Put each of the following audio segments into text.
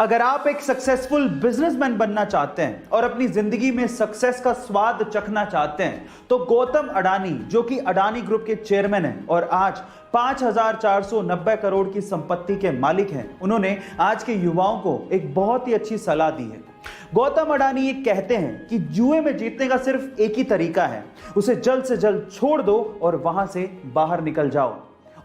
अगर आप एक सक्सेसफुल बिजनेसमैन बनना चाहते हैं और अपनी जिंदगी में सक्सेस का स्वाद चखना चाहते हैं तो गौतम अडानी, जो कि अडानी ग्रुप के चेयरमैन हैं और आज 5,490 करोड़ की संपत्ति के मालिक हैं, उन्होंने आज के युवाओं को एक बहुत ही अच्छी सलाह दी है। गौतम अडानी ये कहते हैं कि जुए में जीतने का सिर्फ एक ही तरीका है, उसे जल्द से जल्द छोड़ दो और वहां से बाहर निकल जाओ।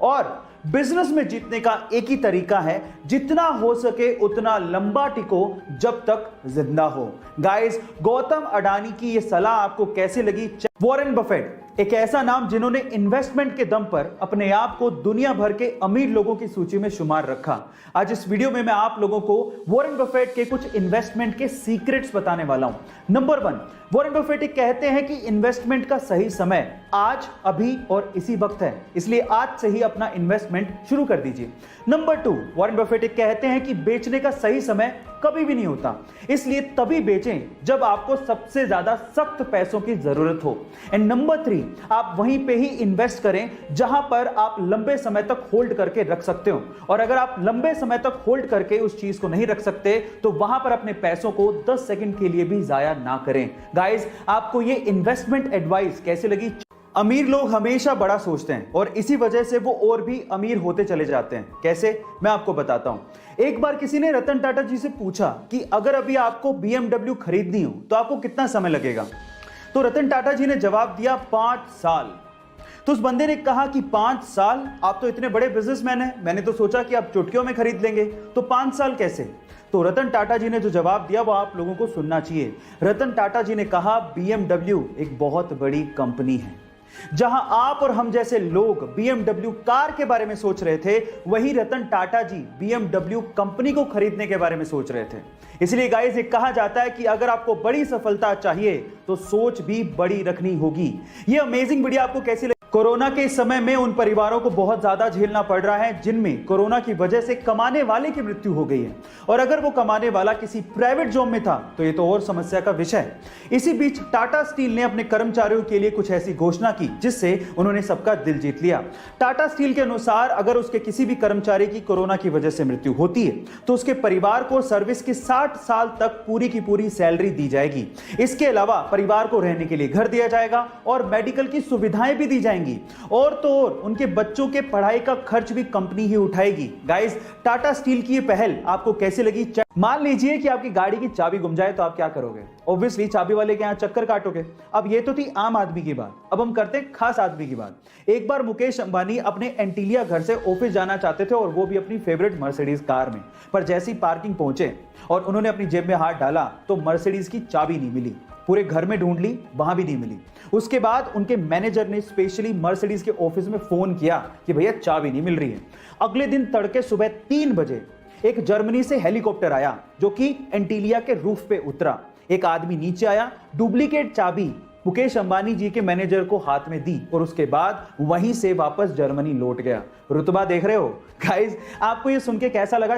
और बिजनेस में जीतने का एक ही तरीका है, जितना हो सके उतना लंबा टिको जब तक जिंदा हो। गाइस, गौतम अडानी की यह सलाह आपको कैसे लगी? वॉरेन बफेट, एक ऐसा नाम जिन्होंने इन्वेस्टमेंट के दम पर अपने आप को दुनिया भर के अमीर लोगों की सूची में शुमार रखा। आज इस वीडियो में मैं आप लोगों को वॉरेन बफेट के कुछ इन्वेस्टमेंट के सीक्रेट्स बताने वाला हूं। नंबर 1, वॉरेन बफेट कहते हैं कि इन्वेस्टमेंट का सही समय आज, अभी और इसी वक्त है, इसलिए आज से ही अपना इन्वेस्टमेंट शुरू कर दीजिए। नंबर 2, वॉरेन बफेट कहते हैं कि बेचने का सही समय कभी भी नहीं होता, इसलिए तभी बेचें जब आपको सबसे ज्यादा सख्त पैसों की जरूरत हो। एंड नंबर 3, आप वहीं पे ही इन्वेस्ट करें जहां पर आप लंबे समय तक होल्ड करके रख सकते हो, और अगर आप लंबे समय तक होल्ड करके उस चीज को नहीं रख सकते तो वहां पर अपने पैसों को 10 सेकंड के लिए भी जाया ना करें। गाइस, आपको ये इन्वेस्टमेंट एडवाइस कैसे लगी? अमीर लोग हमेशा बड़ा सोचते हैं और इसी वजह से वो और भी अमीर होते चले जाते हैं। कैसे? मैं आपको बताता हूं। एक बार किसी ने रतन टाटा जी से पूछा कि अगर अभी आपको BMW खरीदनी हो तो आपको कितना समय लगेगा? तो रतन टाटा जी ने जवाब दिया 5 साल। तो उस बंदे ने कहा कि 5 साल? आप तो इतने बड़े बिजनेसमैन हैं, मैंने तो सोचा कि आप चुटकियों में खरीद लेंगे, तो 5 साल कैसे? तो रतन टाटा जी ने जो जवाब दिया वो आप लोगों को सुनना चाहिए। रतन टाटा जी ने कहा, BMW एक बहुत बड़ी कंपनी है। जहां आप और हम जैसे लोग BMW कार के बारे में सोच रहे थे, वही रतन टाटा जी BMW कंपनी को खरीदने के बारे में सोच रहे थे। इसलिए गाइस, ये कहा जाता है कि अगर आपको बड़ी सफलता चाहिए तो सोच भी बड़ी रखनी होगी। ये अमेजिंग वीडियो आपको कैसी लगी? कोरोना के समय में उन परिवारों को बहुत ज्यादा झेलना पड़ रहा है जिनमें कोरोना की वजह से कमाने वाले की मृत्यु हो गई है, और अगर वो कमाने वाला किसी प्राइवेट जॉब में था तो ये तो और समस्या का विषय है। इसी बीच टाटा स्टील ने अपने कर्मचारियों के लिए कुछ ऐसी घोषणा की जिससे उन्होंने सबका दिल जीत लिया। टाटा स्टील के अनुसार अगर उसके किसी भी कर्मचारी की कोरोना की वजह से मृत्यु होती है तो उसके परिवार को सर्विस की 60 साल तक पूरी की पूरी सैलरी दी जाएगी। इसके अलावा परिवार को रहने के लिए घर दिया जाएगा और मेडिकल की सुविधाएं भी दी जाएंगी, और तो और उनके बच्चों के पढ़ाई का खर्च भी कंपनी ही उठाएगी। गाइस, टाटा स्टील की ये पहल आपको कैसे लगी? मान लीजिए कि आपकी गाड़ी की चाबी गुम जाए तो आप क्या करोगे? ऑब्वियसली चाबी वाले के यहाँ चक्कर काटोगे। अब ये तो थी आम आदमी की बात, अब हम करते हैं खास आदमी की बात। एक बार मुकेश अंबानी अपने एंटीलिया घर से ऑफिस जाना चाहते थे और वो भी अपनी फेवरेट मर्सिडीज कार में, पर जैसे ही पार्किंग पहुंचे और उन्होंने अपनी जेब में हाथ डाला तो मर्सिडीज की चाबी नहीं मिली। पूरे घर में ढूंढ ली, वहां भी नहीं मिली। उसके बाद उनके मैनेजर ने स्पेशली मर्सिडीज के ऑफिस में फोन किया कि भैया चाबी नहीं मिल रही है। अगले दिन तड़के सुबह 3 बजे एक जर्मनी से हेलीकॉप्टर आया जो कि एंटीलिया के रूफ पे उतरा। एक आदमी नीचे आया, डुप्लीकेट चाबी मुकेश अंबानी जी के मैनेजर को हाथ में दी और उसके बाद वहीं से वापस जर्मनी लौट गया। रुतबा देख रहे हो? गाइस, आपको ये सुन के कैसा लगा?